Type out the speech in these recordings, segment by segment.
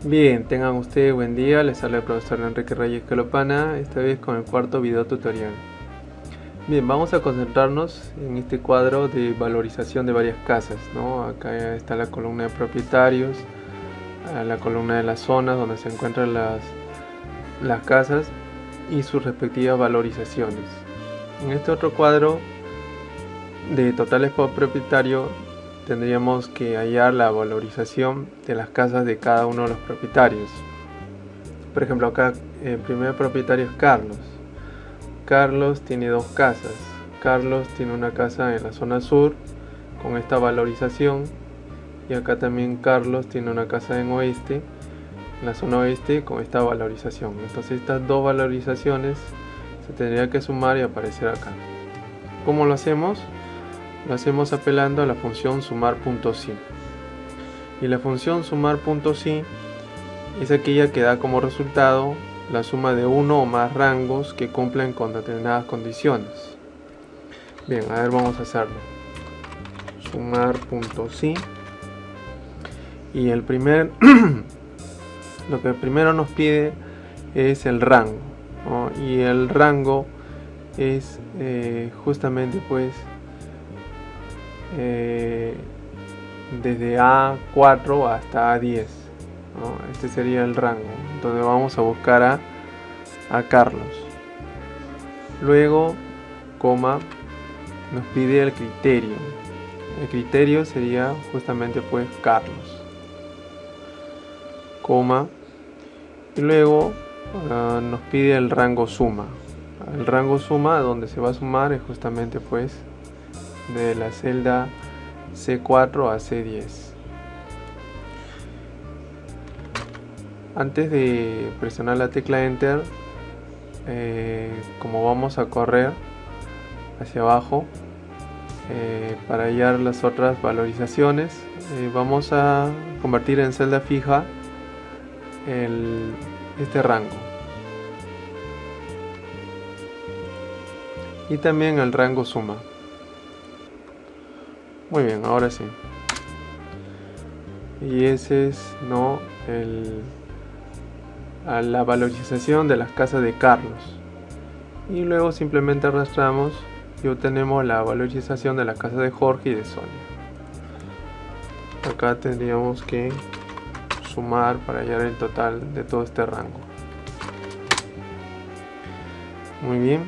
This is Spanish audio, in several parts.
Bien, tengan ustedes buen día, les habla el profesor Enrique Reyes Calopana, esta vez con el cuarto video tutorial. Bien, vamos a concentrarnos en este cuadro de valorización de varias casas, ¿no? Acá está la columna de propietarios, la columna de las zonas donde se encuentran las casas y sus respectivas valorizaciones. En este otro cuadro de totales por propietario tendríamos que hallar la valorización de las casas de cada uno de los propietarios. Por ejemplo, acá el primer propietario es Carlos. Carlos tiene dos casas. Carlos tiene una casa en la zona sur con esta valorización, y acá también Carlos tiene una casa en oeste, en la zona oeste, con esta valorización. Entonces estas dos valorizaciones se tendría que sumar y aparecer acá. ¿Cómo lo hacemos? Lo hacemos apelando a la función sumar.si. Y la función sumar.si es aquella que da como resultado la suma de uno o más rangos que cumplen con determinadas condiciones. Bien, a ver, vamos a hacerlo. Sumar.si. Y el lo que primero nos pide es el rango, ¿no? Y el rango es justamente pues desde A4 hasta A10, ¿no? Este sería el rango. Entonces vamos a buscar a Carlos. Luego, coma, nos pide el criterio. El criterio sería justamente pues Carlos, coma, y luego nos pide el rango suma. El rango suma donde se va a sumar es justamente pues de la celda C4 a C10. Antes de presionar la tecla Enter, como vamos a correr hacia abajo para hallar las otras valorizaciones, vamos a convertir en celda fija este rango y también el rango suma. Muy bien, ahora sí. Y ese es la valorización de las casas de Carlos. Y luego simplemente arrastramos y obtenemos la valorización de la casa de Jorge y de Sonia. Acá tendríamos que sumar para hallar el total de todo este rango. Muy bien.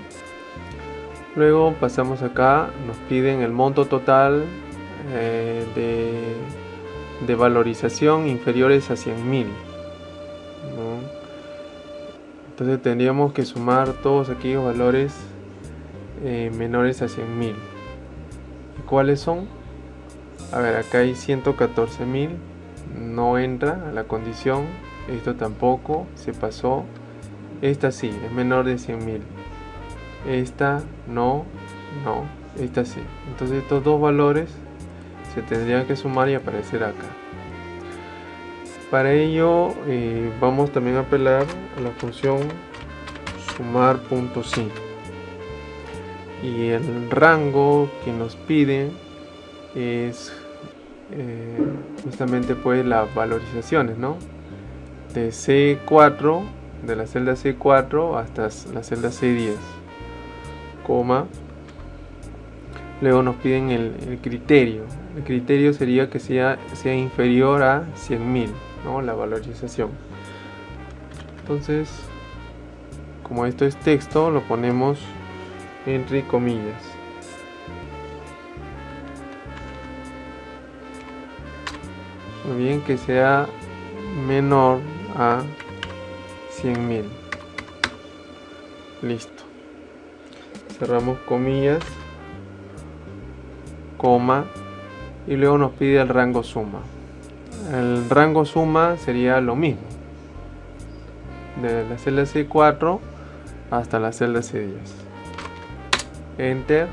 Luego pasamos acá, nos piden el monto total de valorización inferiores a 100.000, ¿no? Entonces tendríamos que sumar todos aquellos valores menores a 100.000. ¿Y cuáles son? A ver, acá hay 114.000, no entra a la condición. Esto tampoco, se pasó. Esta sí, es menor de 100.000. Esta no, esta sí. Entonces estos dos valores se tendrían que sumar y aparecer acá. Para ello vamos también a apelar a la función sumar.si. Y el rango que nos pide es justamente pues las valorizaciones, ¿no? De C4, de la celda C4 hasta la celda C10, coma. Luego nos piden el criterio. El criterio sería que sea inferior a 100.000, ¿no? La valorización. Entonces, como esto es texto, lo ponemos entre comillas. Muy bien, que sea menor a 100.000. Listo. Cerramos comillas, coma, y luego nos pide el rango suma. El rango suma sería lo mismo, de la celda C4 hasta la celda C10. Enter,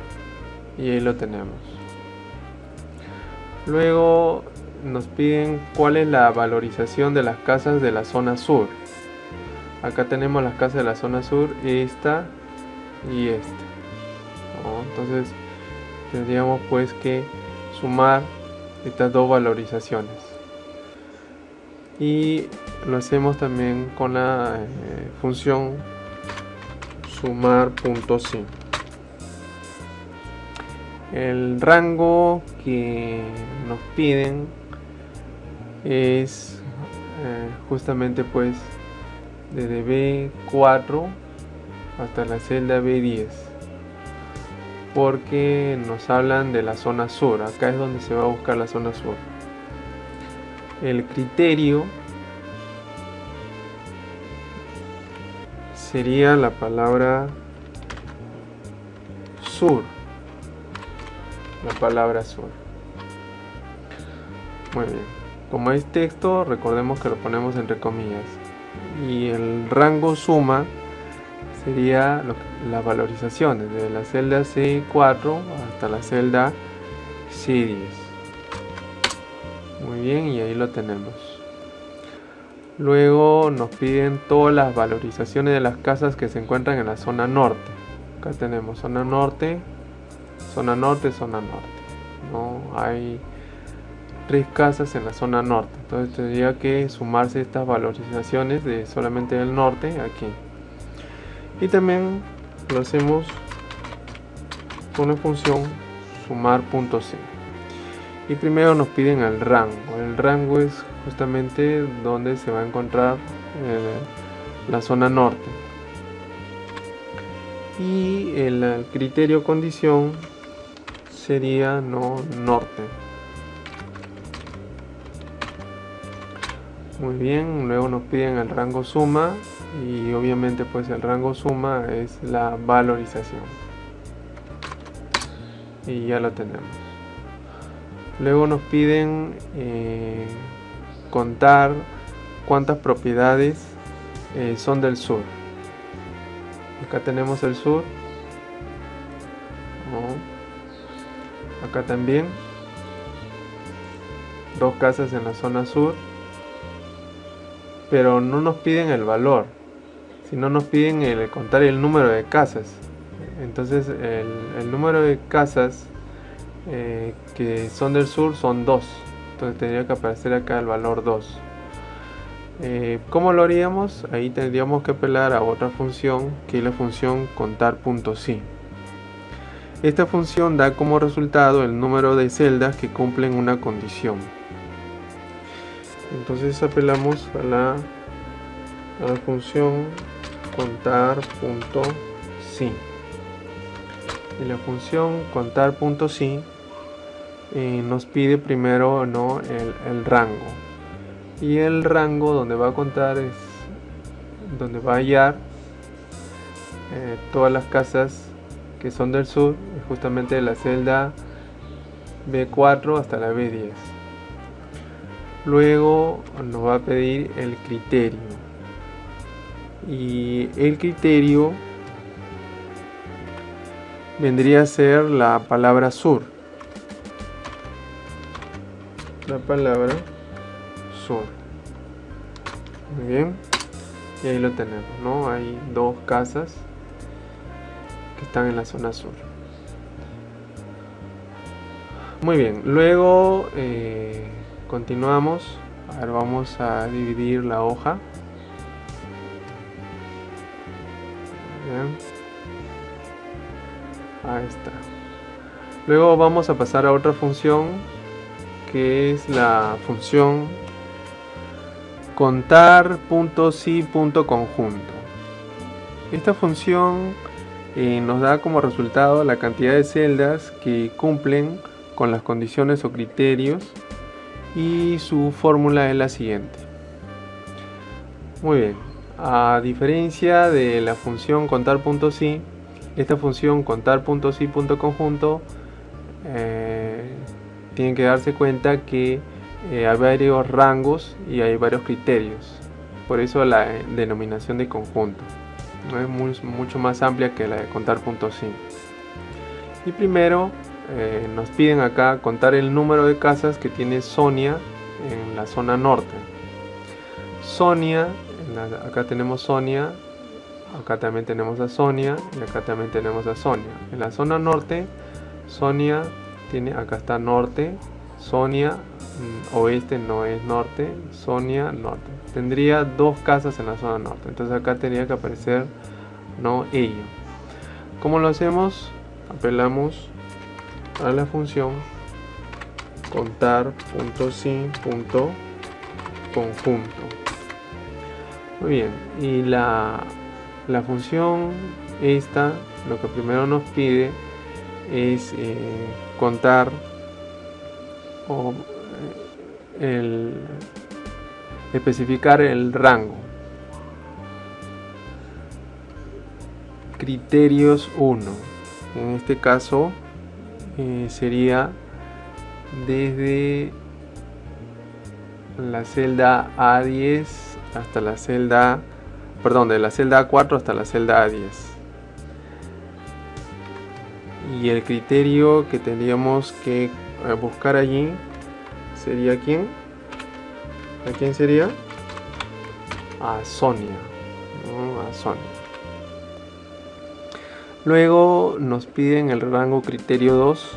y ahí lo tenemos. Luego nos piden cuál es la valorización de las casas de la zona sur. Acá tenemos las casas de la zona sur, esta y esta, ¿no? Entonces tendríamos pues que sumar estas dos valorizaciones, y lo hacemos también con la función sumar.si. El rango que nos piden es justamente pues desde B4 hasta la celda B10, porque nos hablan de la zona sur. Acá es donde se va a buscar la zona sur. El criterio sería la palabra sur. La palabra sur. Muy bien. Como es texto, recordemos que lo ponemos entre comillas. Y el rango suma sería las valorizaciones de la celda C4 hasta la celda C10. Muy bien, y ahí lo tenemos. Luego nos piden todas las valorizaciones de las casas que se encuentran en la zona norte. Acá tenemos zona norte, zona norte, zona norte. ¿No? Hay 3 casas en la zona norte, entonces tendría que sumarse estas valorizaciones de solamente el norte aquí. Y también lo hacemos con la función sumar.si. Y primero nos piden el rango. El rango es justamente donde se va a encontrar la zona norte. Y el criterio condición sería norte. Muy bien, luego nos piden el rango suma, y obviamente pues el rango suma es la valorización, y ya lo tenemos. Luego nos piden contar cuántas propiedades son del sur. Acá tenemos el sur, acá también 2 casas en la zona sur, pero no nos piden el valor, sino nos piden contar el número de casas. Entonces el número de casas que son del sur son 2, entonces tendría que aparecer acá el valor 2. ¿Cómo lo haríamos? Ahí tendríamos que apelar a otra función, que es la función contar.si. Esta función da como resultado el número de celdas que cumplen una condición. Entonces apelamos a la función contar.si. Y la función contar.si nos pide primero el rango. Y el rango donde va a contar es donde va a hallar todas las casas que son del sur, es justamente de la celda B4 hasta la B10. Luego nos va a pedir el criterio, y el criterio vendría a ser la palabra sur. La palabra sur. Muy bien, y ahí lo tenemos, ¿no? Hay 2 casas que están en la zona sur. Muy bien, luego continuamos. A ver, vamos a dividir la hoja. Bien. Ahí está. Luego vamos a pasar a otra función, que es la función contar.si.conjunto. Esta función nos da como resultado la cantidad de celdas que cumplen con las condiciones o criterios, y su fórmula es la siguiente. Muy bien, a diferencia de la función contar.si, esta función contar.si.conjunto tienen que darse cuenta que hay varios rangos y hay varios criterios, por eso la denominación de conjunto no es mucho más amplia que la de contar.si. Y primero nos piden acá contar el número de casas que tiene Sonia en la zona norte. Sonia en Acá tenemos Sonia, acá también tenemos a Sonia y acá también tenemos a Sonia. En la zona norte, Sonia tiene, acá está norte, Sonia oeste no es norte, Sonia norte. Tendría dos casas en la zona norte, entonces acá tendría que aparecer no ello. ¿Cómo lo hacemos? Apelamos a la función contar.si.conjunto. Muy bien, y la función esta lo que primero nos pide es contar o especificar el rango. Criterios 1, en este caso sería desde la celda A10 hasta la celda, perdón, de la celda A4 hasta la celda A10. Y el criterio que tendríamos que buscar allí sería ¿quién? ¿A quién sería? A Sonia, ¿no? A Sonia. Luego nos piden el rango criterio 2,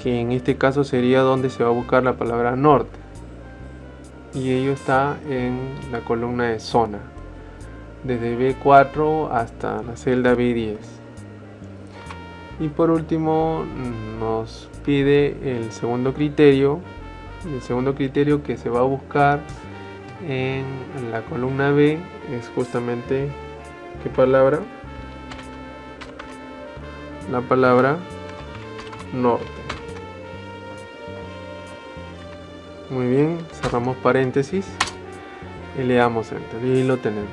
que en este caso sería donde se va a buscar la palabra norte, y ello está en la columna de zona, desde B4 hasta la celda B10. Y por último nos pide el segundo criterio que se va a buscar en la columna B, es justamente ¿qué palabra? La palabra norte. Muy bien, cerramos paréntesis y le damos enter y lo tenemos.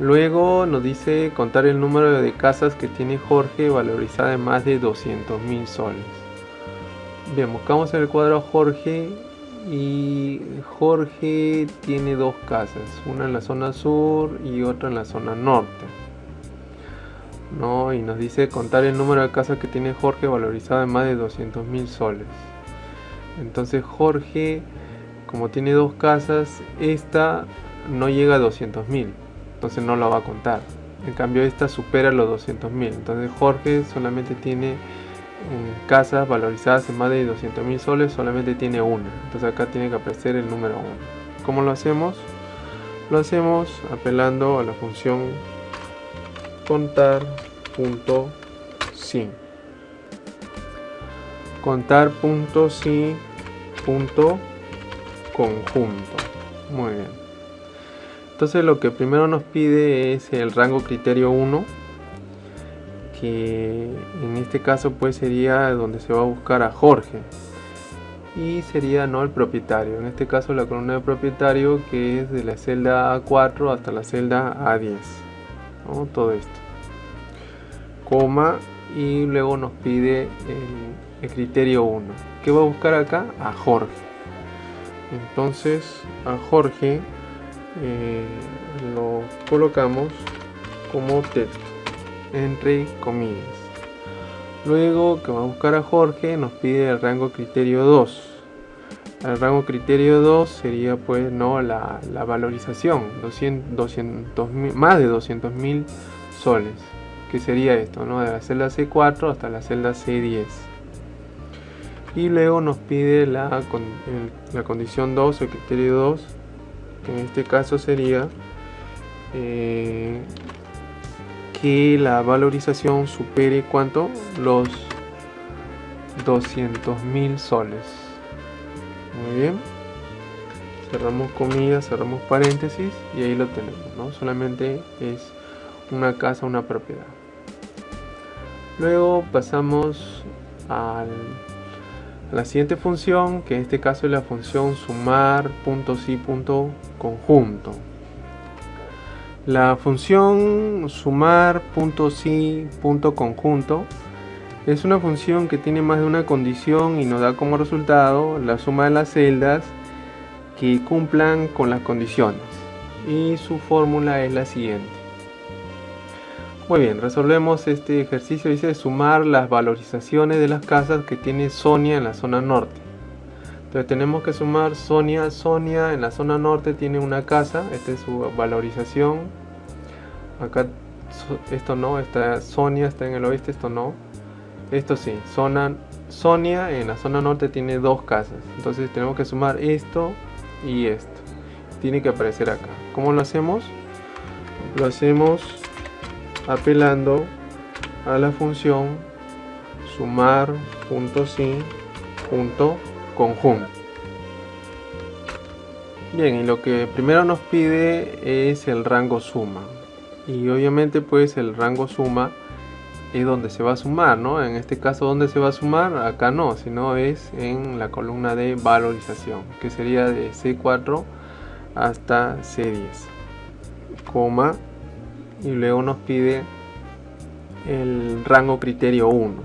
Luego nos dice contar el número de casas que tiene Jorge valorizada en más de 200.000 soles. Bien, buscamos en el cuadro Jorge y Jorge tiene dos casas, una en la zona sur y otra en la zona norte. ¿No? Y nos dice contar el número de casas que tiene Jorge valorizada en más de 200.000 soles. Entonces Jorge, como tiene dos casas, esta no llega a 200.000, entonces no la va a contar. En cambio esta supera los 200.000, entonces Jorge solamente tiene casas valorizadas en más de 200.000 soles, solamente tiene una. Entonces acá tiene que aparecer el número 1. ¿Cómo lo hacemos? Lo hacemos apelando a la función contar.si. Contar.si.conjunto. Muy bien. Entonces lo que primero nos pide es el rango criterio 1, que en este caso pues sería donde se va a buscar a Jorge, y sería no el propietario, en este caso la columna de propietario, que es de la celda A4 hasta la celda A10, ¿no? Todo esto, coma, y luego nos pide el criterio 1, que va a buscar acá a Jorge. Entonces a Jorge lo colocamos como texto entre comillas. Luego que va a buscar a Jorge nos pide el rango criterio 2. El rango criterio 2 sería pues no la valorización, 200.000, más de 200.000 soles, que sería esto, ¿no? De la celda C4 hasta la celda C10. Y luego nos pide la condición 2, el criterio 2, que en este caso sería que la valorización supere ¿cuánto? Los 200.000 soles. Muy bien, cerramos comillas, cerramos paréntesis y ahí lo tenemos, ¿no? Solamente es una casa, una propiedad. Luego pasamos a la siguiente función, que en este caso es la función sumar.si.conjunto. La función sumar.si.conjunto es una función que tiene más de una condición y nos da como resultado la suma de las celdas que cumplan con las condiciones, y su fórmula es la siguiente. Muy bien, resolvemos este ejercicio. Dice sumar las valorizaciones de las casas que tiene Sonia en la zona norte. Entonces tenemos que sumar Sonia. Sonia en la zona norte tiene una casa, esta es su valorización. Acá esto no, Sonia está en el oeste, esto no. Esto sí, Sonia en la zona norte tiene 2 casas. Entonces tenemos que sumar esto y esto. Tiene que aparecer acá. ¿Cómo lo hacemos? Lo hacemos apelando a la función sumar.si.conjunto. Bien, y lo que primero nos pide es el rango suma. Y obviamente pues el rango suma es donde se va a sumar, ¿no? En este caso, ¿dónde se va a sumar? Acá no, sino es en la columna de valorización, que sería de C4 hasta C10, coma, y luego nos pide el rango criterio 1,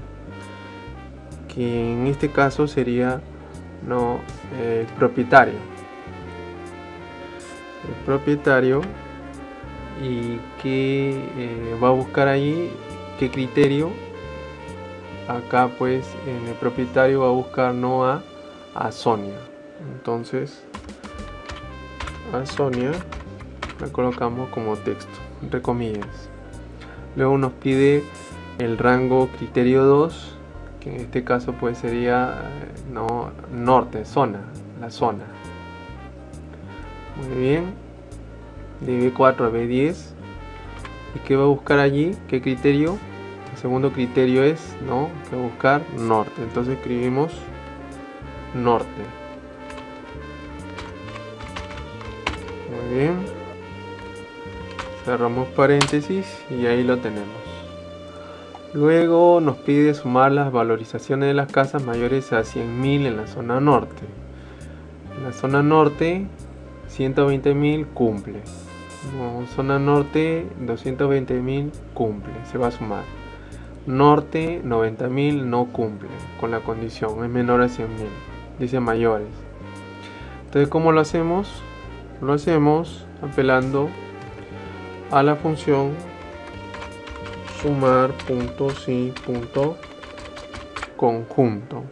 que en este caso sería el propietario. El propietario, y que va a buscar ahí qué criterio. Acá pues en el propietario va a buscar no a Sonia. Entonces a Sonia la colocamos como texto, entre comillas. Luego nos pide el rango criterio 2, que en este caso pues sería norte, zona, la zona. Muy bien, de B4 a B10. ¿Y qué va a buscar allí? ¿Qué criterio? El segundo criterio es que va a buscar norte. Entonces escribimos norte. Muy bien. Cerramos paréntesis y ahí lo tenemos. Luego nos pide sumar las valorizaciones de las casas mayores a 100.000 en la zona norte. En la zona norte 120.000 cumple. Zona norte 220.000 cumple, se va a sumar. Norte 90.000 no cumple con la condición, es menor a 100.000, dice mayores. Entonces, ¿cómo lo hacemos? Lo hacemos apelando a la función sumar.si.conjunto.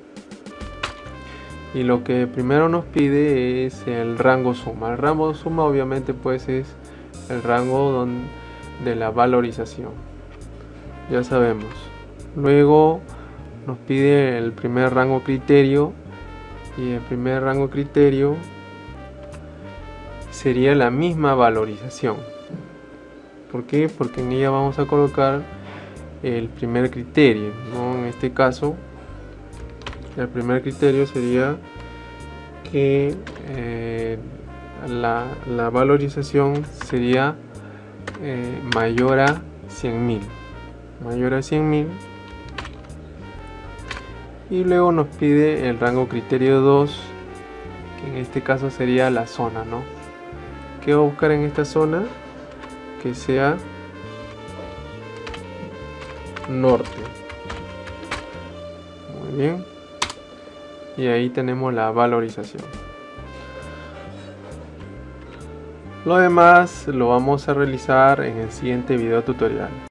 Y lo que primero nos pide es el rango suma. El rango suma obviamente pues es el rango de la valorización, ya sabemos. Luego nos pide el primer rango criterio, y el primer rango criterio sería la misma valorización. ¿Por qué? Porque en ella vamos a colocar el primer criterio, En este caso el primer criterio sería que la valorización sería mayor a 100.000. Mayor a 100.000. Y luego nos pide el rango criterio 2, que en este caso sería la zona, ¿Qué va a buscar en esta zona? Que sea norte. Muy bien. Y ahí tenemos la valorización. Lo demás lo vamos a realizar en el siguiente video tutorial.